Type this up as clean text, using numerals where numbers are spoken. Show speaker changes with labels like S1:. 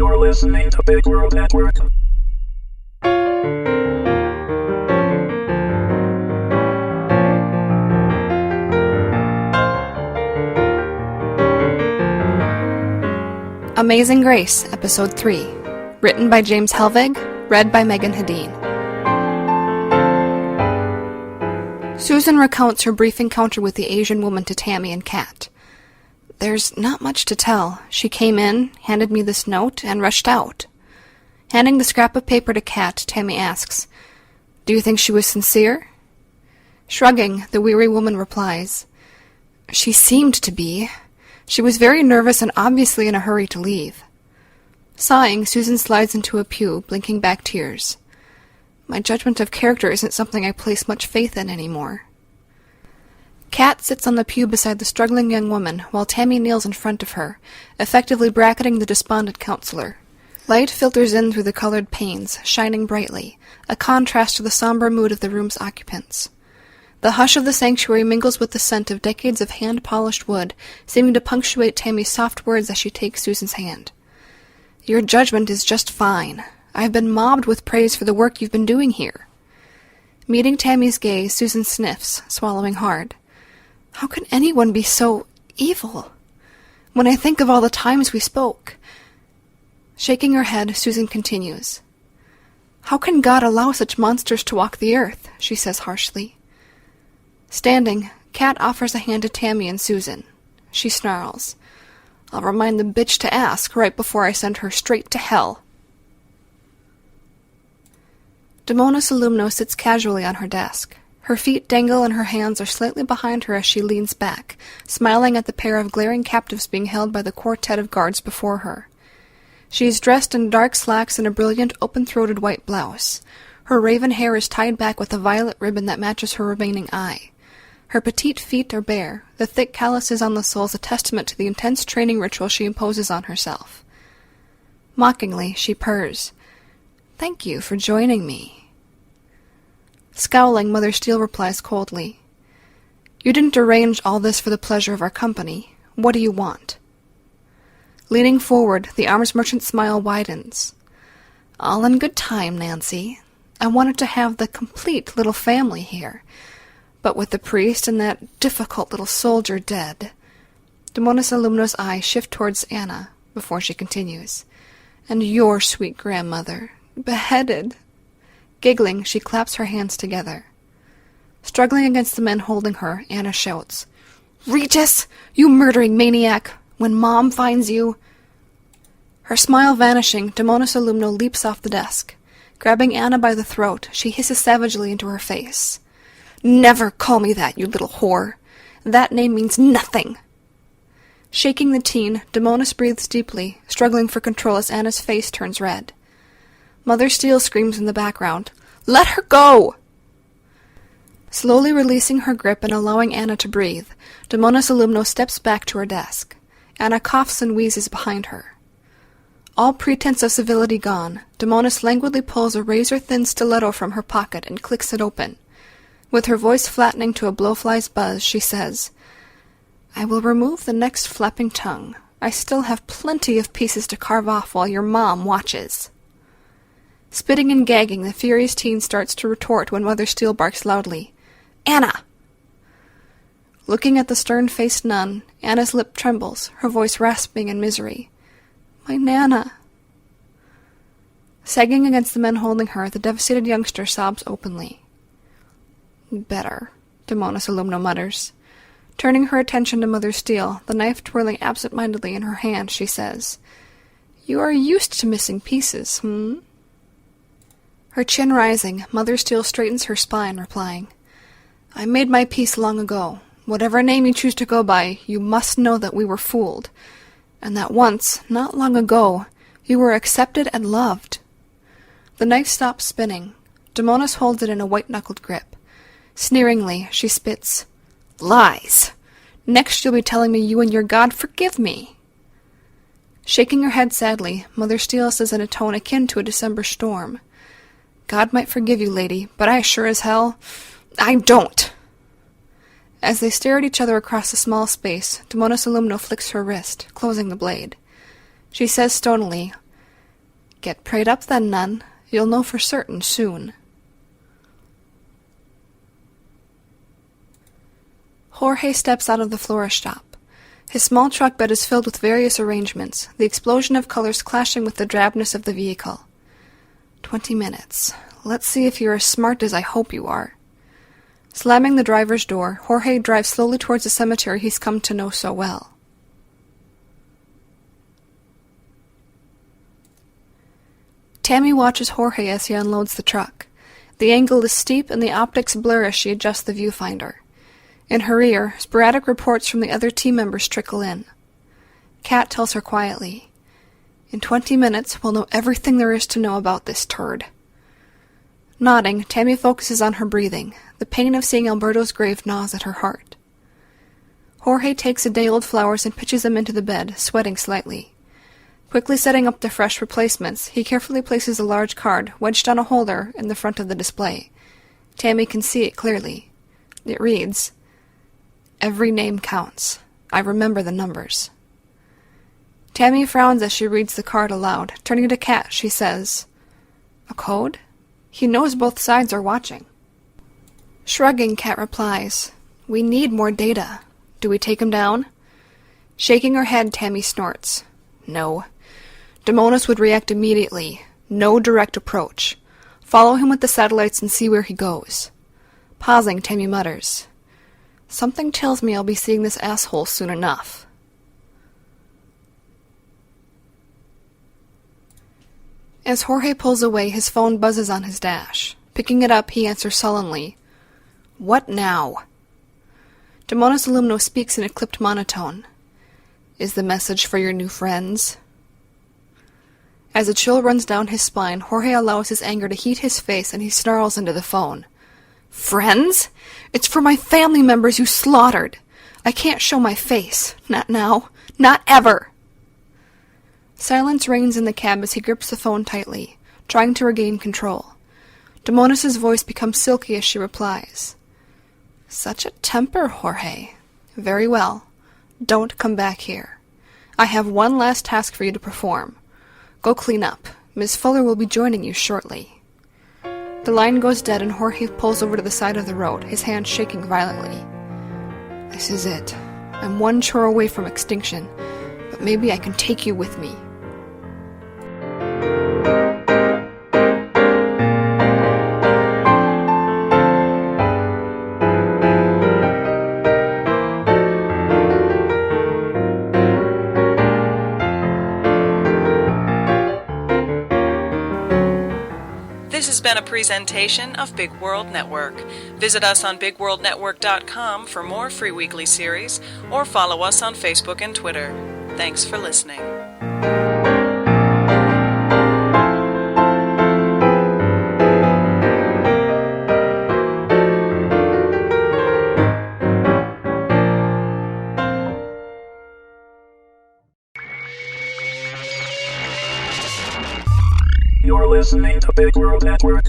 S1: You're listening to Big World Network.
S2: Amazing Grace, Episode 3. Written by James Hellvig, read by Meagan Hedin. Susan recounts her brief encounter with the Asian woman to Tammy and Kat. There's not much to tell. She came in, handed me this note, and rushed out. Handing the scrap of paper to Kat, Tammy asks, "Do you think she was sincere?" Shrugging, the weary woman replies, "She seemed to be. She was very nervous and obviously in a hurry to leave." Sighing, Susan slides into a pew, blinking back tears. My judgment of character isn't something I place much faith in anymore. Kat sits on the pew beside the struggling young woman, while Tammy kneels in front of her, effectively bracketing the despondent counselor. Light filters in through the colored panes, shining brightly, a contrast to the somber mood of the room's occupants. The hush of the sanctuary mingles with the scent of decades of hand-polished wood, seeming to punctuate Tammy's soft words as she takes Susan's hand. "Your judgment is just fine. I've been mobbed with praise for the work you've been doing here." Meeting Tammy's gaze, Susan sniffs, swallowing hard. How can anyone be so evil? When I think of all the times we spoke. Shaking her head, Susan continues. "How can God allow such monsters to walk the earth?" she says harshly. Standing, Kat offers a hand to Tammy and Susan. She snarls, "I'll remind the bitch to ask right before I send her straight to hell." Demonis Alumno sits casually on her desk. Her feet dangle and her hands are slightly behind her as she leans back, smiling at the pair of glaring captives being held by the quartet of guards before her. She is dressed in dark slacks and a brilliant, open-throated white blouse. Her raven hair is tied back with a violet ribbon that matches her remaining eye. Her petite feet are bare, the thick calluses on the soles a testament to the intense training ritual she imposes on herself. Mockingly, she purrs, "Thank you for joining me." Scowling, Mother Steele replies coldly, "You didn't arrange all this for the pleasure of our company. What do you want?" Leaning forward, the arms merchant's smile widens. "All in good time, Nancy. I wanted to have the complete little family here. But with the priest and that difficult little soldier dead." Demonis Alumno's eyes shift towards Anna, before she continues. "And your sweet grandmother, beheaded." Giggling, she claps her hands together. Struggling against the men holding her, Anna shouts, "Regis, you murdering maniac! When Mom finds you—" Her smile vanishing, Demonis Alumno leaps off the desk. Grabbing Anna by the throat, she hisses savagely into her face. "Never call me that, you little whore. That name means nothing." Shaking the teen, Demonis breathes deeply, struggling for control as Anna's face turns red. Mother Steele screams in the background, "Let her go!" Slowly releasing her grip and allowing Anna to breathe, Demonis Alumno steps back to her desk. Anna coughs and wheezes behind her. All pretense of civility gone, Demonis languidly pulls a razor-thin stiletto from her pocket and clicks it open. With her voice flattening to a blowfly's buzz, she says, "I will remove the next flapping tongue. I still have plenty of pieces to carve off while your mom watches." Spitting and gagging, the furious teen starts to retort when Mother Steele barks loudly, "Anna!" Looking at the stern-faced nun, Anna's lip trembles, her voice rasping in misery. "My Nana!" Sagging against the men holding her, the devastated youngster sobs openly. "Better," Demonis Alumno mutters. Turning her attention to Mother Steele, the knife twirling absent-mindedly in her hand, she says, "You are used to missing pieces, Her chin rising, Mother Steele straightens her spine, replying, "I made my peace long ago. Whatever name you choose to go by, you must know that we were fooled, and that once, not long ago, you were accepted and loved." The knife stops spinning. Demonis holds it in a white-knuckled grip. Sneeringly, she spits, "Lies! Next you'll be telling me you and your God forgive me." Shaking her head sadly, Mother Steele says in a tone akin to a December storm, "God might forgive you, lady, but I sure as hell, I don't." As they stare at each other across the small space, Demonis Alumno flicks her wrist, closing the blade. She says stonily, Get prayed up then, nun. You'll know for certain soon. Jorge steps out of the florist shop. His small truck bed is filled with various arrangements, the explosion of colors clashing with the drabness of the vehicle. 20 minutes. Let's see if you're as smart as I hope you are. Slamming the driver's door, Jorge drives slowly towards the cemetery he's come to know so well. Tammy watches Jorge as he unloads the truck. The angle is steep and the optics blur as she adjusts the viewfinder. In her ear, sporadic reports from the other team members trickle in. Kat tells her quietly, "In 20 minutes, we'll know everything there is to know about this turd." Nodding, Tammy focuses on her breathing. The pain of seeing Alberto's grave gnaws at her heart. Jorge takes the day-old flowers and pitches them into the bed, sweating slightly. Quickly setting up the fresh replacements, he carefully places a large card, wedged on a holder, in the front of the display. Tammy can see it clearly. It reads, "Every name counts. I remember the numbers." Tammy frowns as she reads the card aloud. Turning to Kat, she says, "A code? He knows both sides are watching." Shrugging, Kat replies, "We need more data. Do we take him down?" Shaking her head, Tammy snorts, "No. Demonis would react immediately. No direct approach. Follow him with the satellites and see where he goes." Pausing, Tammy mutters, "Something tells me I'll be seeing this asshole soon enough." As Jorge pulls away, his phone buzzes on his dash. Picking it up, he answers sullenly, "What now?" Demonis Alumno speaks in a clipped monotone. "Is the message for your new friends?" As a chill runs down his spine, Jorge allows his anger to heat his face and he snarls into the phone. "Friends? It's for my family members you slaughtered. I can't show my face. Not now. Not ever." Silence reigns in the cab as he grips the phone tightly, trying to regain control. Demonis' voice becomes silky as she replies, "Such a temper, Jorge. Very well. Don't come back here. I have one last task for you to perform. Go clean up. Ms. Fuller will be joining you shortly." The line goes dead and Jorge pulls over to the side of the road, his hands shaking violently. "This is it. I'm one chore away from extinction, but maybe I can take you with me."
S3: This has been a presentation of Big World Network. Visit us on BigWorldNetwork.com for more free weekly series, or follow us on Facebook and Twitter. Thanks for listening.
S1: You're listening to Big World Network.